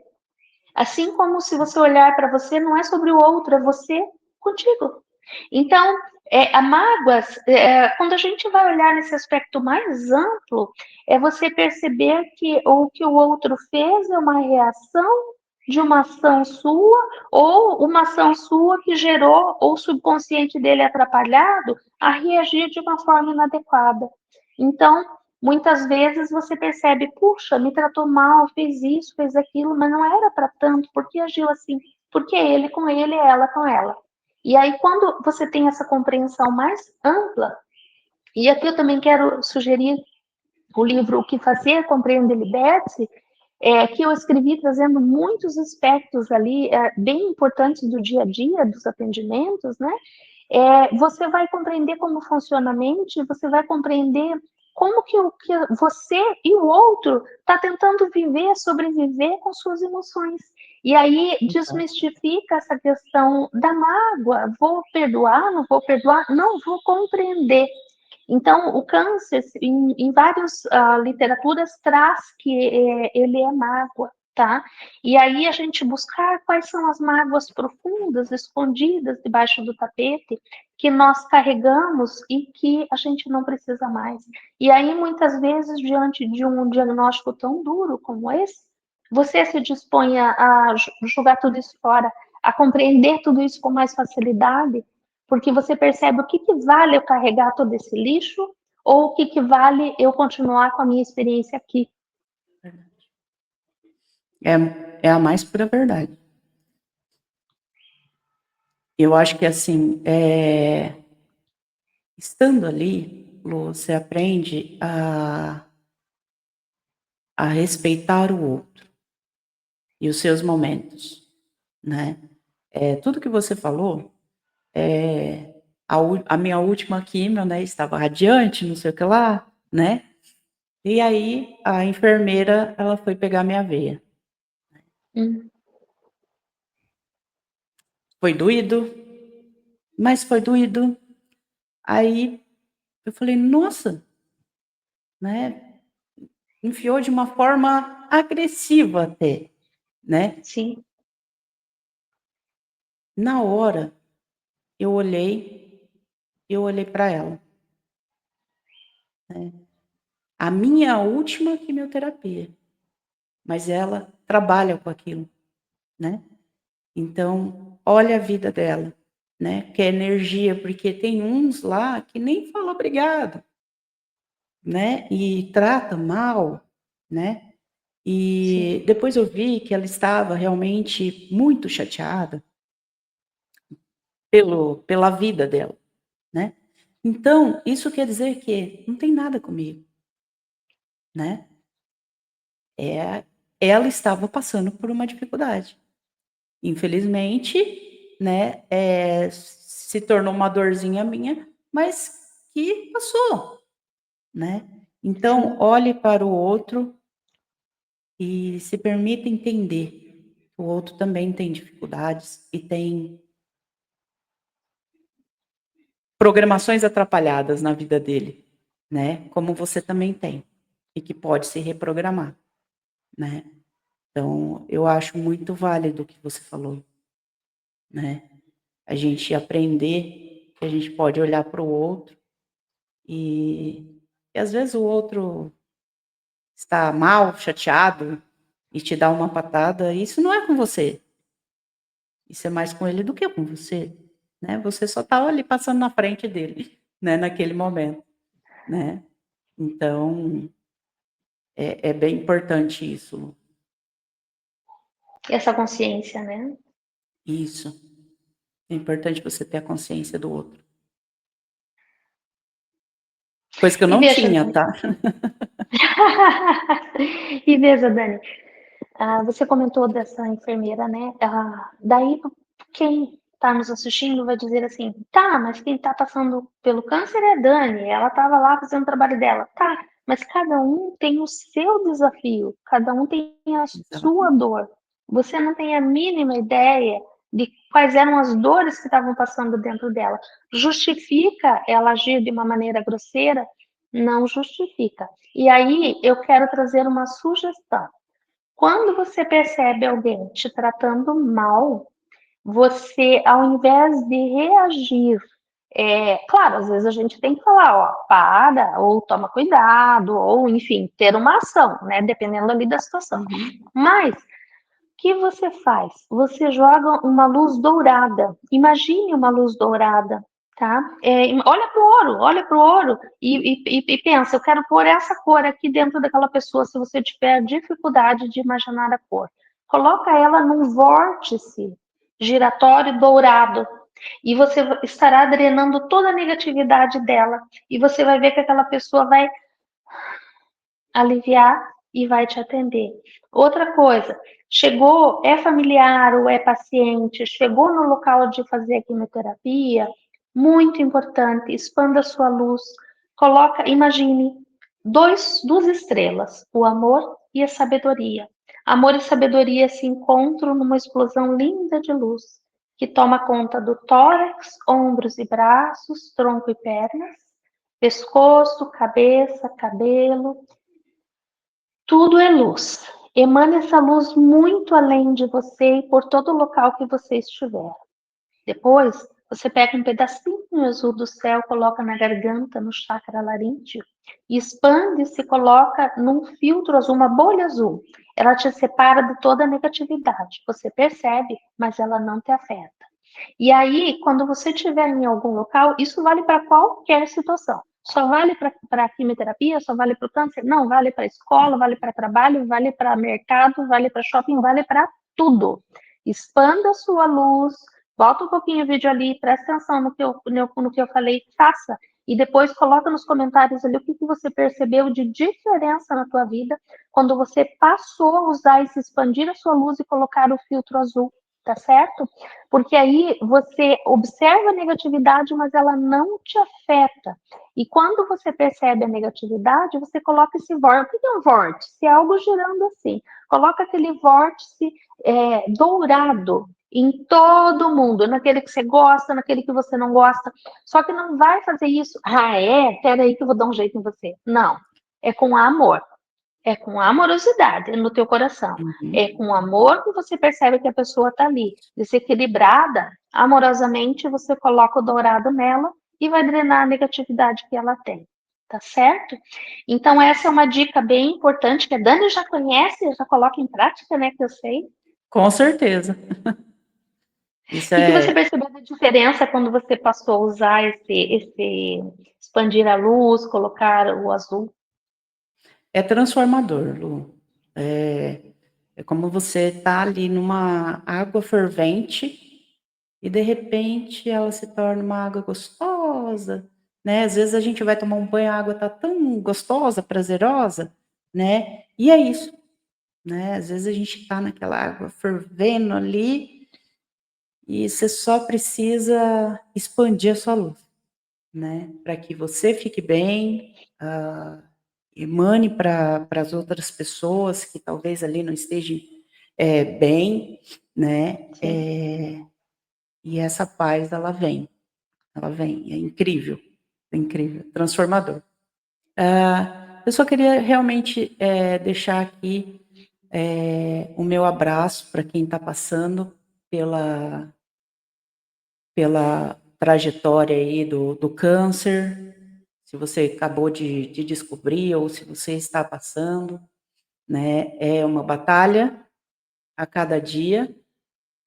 Assim como se você olhar para você, não é sobre o outro, é você contigo. Então, a mágoas, quando a gente vai olhar nesse aspecto mais amplo, é você perceber que o que o outro fez é uma reação de uma ação sua, ou uma ação sua que gerou ou o subconsciente dele atrapalhado a reagir de uma forma inadequada. Então, muitas vezes você percebe, puxa, me tratou mal, fez isso, fez aquilo, mas não era para tanto, por que agiu assim? Porque ele com ele, ela com ela. E aí, quando você tem essa compreensão mais ampla, e aqui eu também quero sugerir o livro O que Fazer, Compreender, Liberte-se, que eu escrevi trazendo muitos aspectos ali bem importantes do dia a dia, dos atendimentos, né? Você vai compreender como funciona a mente, você vai compreender como que você e o outro está tentando viver, sobreviver com suas emoções. E aí Então, desmistifica essa questão da mágoa. Vou perdoar, não vou perdoar? Não, vou compreender. Então, o câncer, em várias literaturas, traz que ele é mágoa, tá? E aí a gente buscar quais são as mágoas profundas, escondidas debaixo do tapete, que nós carregamos e que a gente não precisa mais. E aí, muitas vezes, diante de um diagnóstico tão duro como esse, você se dispõe a jogar tudo isso fora, a compreender tudo isso com mais facilidade, porque você percebe o que, que vale eu carregar todo esse lixo ou o que, que vale eu continuar com a minha experiência aqui. é a mais pura verdade. Eu acho que, assim, estando ali, Lu, você aprende a respeitar o outro e os seus momentos, né? Tudo que você falou, a minha última químio, né, estava radiante, não sei o que lá, né? E aí a enfermeira, ela foi pegar minha veia. Hum. Foi doído, mas foi doído. Aí eu falei, nossa, né? Enfiou de uma forma agressiva até, né? Sim. Na hora, eu olhei para ela, né? A minha última quimioterapia, mas ela trabalha com aquilo, né? Então, olha a vida dela, né? Que é energia, porque tem uns lá que nem falam obrigado, né? E trata mal, né? E Sim. depois eu vi que ela estava realmente muito chateada pela vida dela, né? Então, isso quer dizer que não tem nada comigo, né? Ela estava passando por uma dificuldade. Infelizmente, né, se tornou uma dorzinha minha, mas que passou, né? Então, Sim. olhe para o outro e se permita entender que o outro também tem dificuldades e tem programações atrapalhadas na vida dele, né? Como você também tem, e que pode se reprogramar, né? Então, eu acho muito válido o que você falou, né? A gente aprender que a gente pode olhar para o outro e às vezes o outro está mal, chateado e te dá uma patada, isso não é com você. Isso é mais com ele do que com você, né? Você só estava ali passando na frente dele, né? Naquele momento, né? Então, é bem importante isso. Essa consciência, né? Isso. É importante você ter a consciência do outro. Coisa que eu E não veja, tinha, Dani. tá? E veja, Dani, você comentou dessa enfermeira, né? Daí quem está nos assistindo vai dizer assim, tá, mas quem está passando pelo câncer é a Dani, ela estava lá fazendo o trabalho dela. Tá, mas cada um tem o seu desafio, cada um tem a sua Exatamente. dor. Você não tem a mínima ideia de quais eram as dores que estavam passando dentro dela. Justifica ela agir de uma maneira grosseira? Não justifica. E aí eu quero trazer uma sugestão. Quando você percebe alguém te tratando mal, você, ao invés de reagir, claro, às vezes a gente tem que falar, ó, para, ou toma cuidado, ou enfim, ter uma ação, né? Dependendo ali da situação. Uhum. Mas que você faz? Você joga uma luz dourada. Imagine uma luz dourada, tá? Olha para o ouro e pensa, eu quero pôr essa cor aqui dentro daquela pessoa, se você tiver dificuldade de imaginar a cor. Coloca ela num vórtice giratório dourado e você estará drenando toda a negatividade dela e você vai ver que aquela pessoa vai aliviar e vai te atender. Outra coisa, chegou, é familiar ou é paciente, chegou no local de fazer a quimioterapia, muito importante, expanda sua luz, coloca, imagine duas estrelas, o amor e a sabedoria. Amor e sabedoria se encontram numa explosão linda de luz, que toma conta do tórax, ombros e braços, tronco e pernas, pescoço, cabeça, cabelo, tudo é luz. Emane essa luz muito além de você e por todo o local que você estiver. Depois, você pega um pedacinho azul do céu, coloca na garganta, no chakra laríngeo, e expande e se coloca num filtro azul, uma bolha azul. Ela te separa de toda a negatividade. Você percebe, mas ela não te afeta. E aí, quando você estiver em algum local, isso vale para qualquer situação. Só vale para a quimioterapia, só vale para o câncer? Não, vale para escola, vale para trabalho, vale para mercado, vale para shopping, vale para tudo. Expanda a sua luz, volta um pouquinho o vídeo ali, presta atenção no que eu falei, faça. E depois coloca nos comentários ali o que você percebeu de diferença na tua vida quando você passou a usar esse expandir a sua luz e colocar o filtro azul, tá certo? Porque aí você observa a negatividade, mas ela não te afeta. E quando você percebe a negatividade, você coloca esse vórtice. O que é um vórtice? É algo girando assim. Coloca aquele vórtice dourado em todo mundo, naquele que você gosta, naquele que você não gosta. Só que não vai fazer isso. Peraí que eu vou dar um jeito em você. Não. É com amor. É com amorosidade no teu coração. É Uhum. com amor que você percebe que a pessoa está ali, desequilibrada. Amorosamente você coloca o dourado nela e vai drenar a negatividade que ela tem. Tá certo? Então, essa é uma dica bem importante que a Dani já conhece, já coloca em prática, né? Que eu sei. Com certeza. Isso E que você é, percebeu da diferença quando você passou a usar esse expandir a luz, colocar o azul? é transformador, Lu. É como você tá ali numa água fervente e de repente ela se torna uma água gostosa, né? Às vezes a gente vai tomar um banho, a água tá tão gostosa, prazerosa, né? E é isso, né? Às vezes a gente tá naquela água fervendo ali e você só precisa expandir a sua luz, né? Para que você fique bem, emane para as outras pessoas que talvez ali não estejam bem, né? Sim. E essa paz ela vem, é incrível, transformador. Eu só queria realmente deixar aqui o meu abraço para quem está passando pela, pela trajetória aí do câncer, se você acabou de descobrir ou se você está passando, né? É uma batalha a cada dia,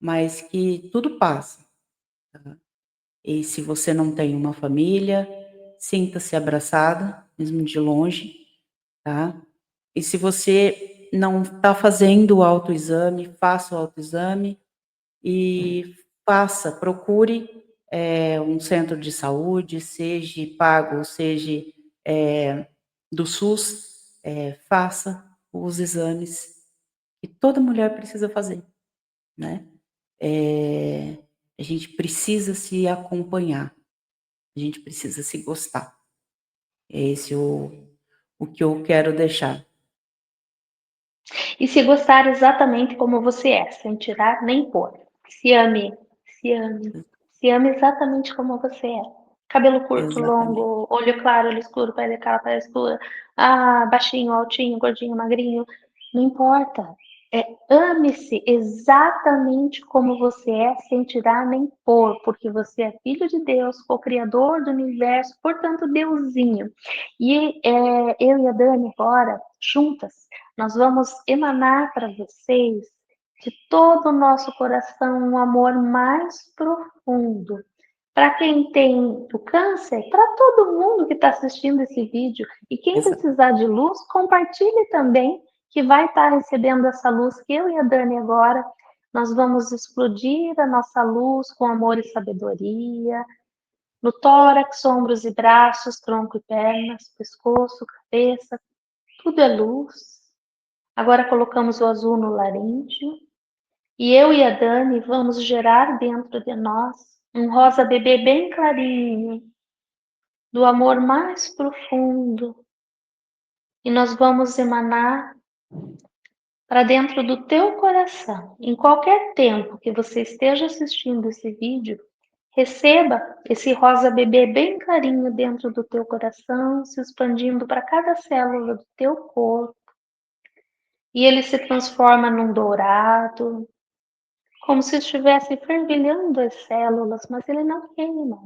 mas que tudo passa. E se você não tem uma família, sinta-se abraçada, mesmo de longe, tá? E se você não está fazendo o autoexame, faça o autoexame e procure um centro de saúde, seja pago, seja do SUS, faça os exames que toda mulher precisa fazer, né? A gente precisa se acompanhar, a gente precisa se gostar. É esse o que eu quero deixar. E se gostar exatamente como você é, sem tirar nem pôr. Se ame, se ame, se ame exatamente como você é. Cabelo curto, Exatamente. longo, olho claro, olho escuro, pele clara, pele escura, baixinho, altinho, gordinho, magrinho, não importa. Ame-se exatamente como você é, sem tirar nem pôr, porque você é filho de Deus, co-criador do universo, portanto, Deusinho. E eu e a Dani agora, juntas, nós vamos emanar para vocês, de todo o nosso coração, um amor mais profundo. Para quem tem o câncer, para todo mundo que está assistindo esse vídeo. E quem Exa precisar de luz, compartilhe também, que vai estar recebendo essa luz que eu e a Dani agora. Nós vamos explodir a nossa luz com amor e sabedoria. No tórax, ombros e braços, tronco e pernas, pescoço, cabeça, tudo é luz. Agora colocamos o azul no laríngeo e eu e a Dani vamos gerar dentro de nós um rosa bebê bem clarinho, do amor mais profundo. E nós vamos emanar para dentro do teu coração. Em qualquer tempo que você esteja assistindo esse vídeo, receba esse rosa bebê bem clarinho dentro do teu coração, se expandindo para cada célula do teu corpo. E ele se transforma num dourado, como se estivesse fervilhando as células, mas ele não queima.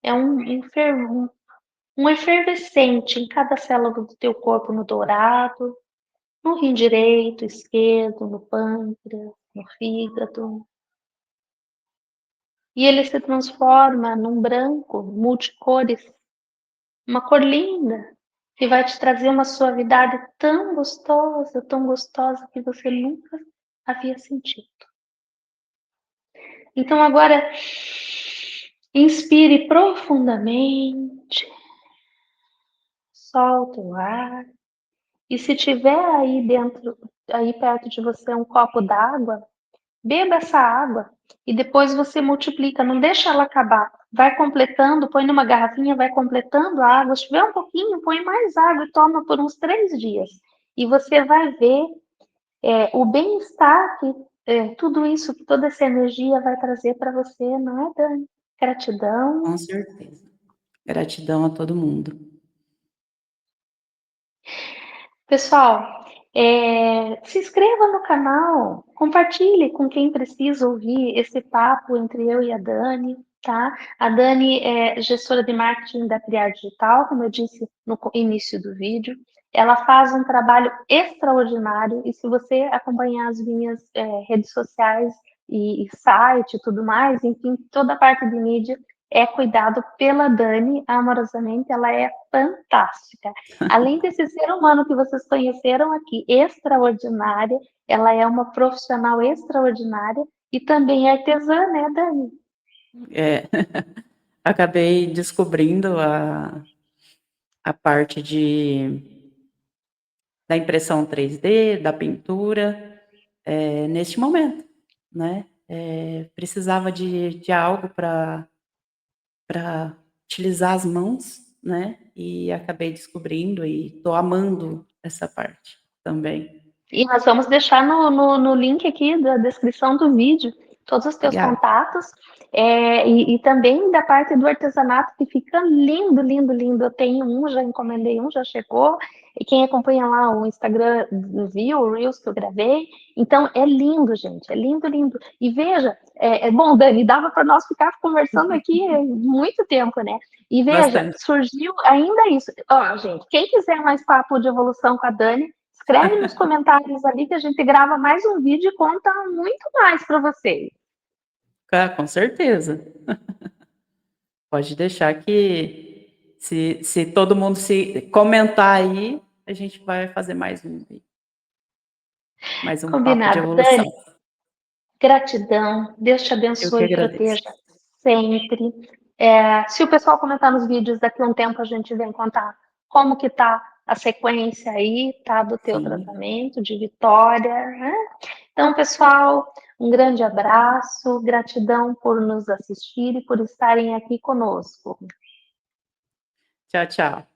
É um efervescente em cada célula do teu corpo no dourado, no rim direito, esquerdo, no pâncreas, no fígado. E ele se transforma num branco multicores, uma cor linda, que vai te trazer uma suavidade tão gostosa que você nunca havia sentido. Então agora inspire profundamente, solta o ar. E se tiver aí dentro, aí perto de você um copo d'água, beba essa água e depois você multiplica, não deixa ela acabar. Vai completando, põe numa garrafinha, vai completando a água. Se tiver um pouquinho, põe mais água e toma por uns 3 dias. E você vai ver o bem-estar que tudo isso, que toda essa energia vai trazer para você, não é, Dani? com Gratidão. certeza. Gratidão a todo mundo. Pessoal, se inscreva no canal, compartilhe com quem precisa ouvir esse papo entre eu e a Dani, tá? A Dani é gestora de marketing da Criar Digital, como eu disse no início do vídeo. Ela faz um trabalho extraordinário e se você acompanhar as minhas redes sociais e site e tudo mais, enfim, toda a parte de mídia é cuidado pela Dani amorosamente, ela é fantástica. Além desse ser humano que vocês conheceram aqui, extraordinária, ela é uma profissional extraordinária e também artesã, né, Dani? É, acabei descobrindo a parte da impressão 3D, da pintura, neste momento, né? Precisava de algo para utilizar as mãos, né? E acabei descobrindo e estou amando essa parte também. E nós vamos deixar no link aqui da descrição do vídeo todos os teus Obrigada. contatos e também da parte do artesanato que fica lindo, lindo, lindo. Eu tenho um, já encomendei um, já chegou. E quem acompanha lá o Instagram viu o Reels que eu gravei. Então é lindo, gente, é lindo, lindo. E veja, bom, Dani, dava para nós ficar conversando aqui muito tempo, né? E veja, Bastante. surgiu ainda isso. Ó, gente, quem quiser mais papo de evolução com a Dani, escreve nos comentários ali que a gente grava mais um vídeo e conta muito mais para vocês. Com certeza. Pode deixar que se todo mundo se comentar aí, a gente vai fazer mais um papo de Combinado. Dani, evolução. gratidão. Deus te Eu que abençoe e agradeço. proteja sempre. Se o pessoal comentar nos vídeos, daqui a um tempo a gente vem contar como que tá a sequência aí, tá, do teu Sim. tratamento, de Vitória, né? Então, pessoal, um grande abraço, gratidão por nos assistir e por estarem aqui conosco. Tchau, tchau.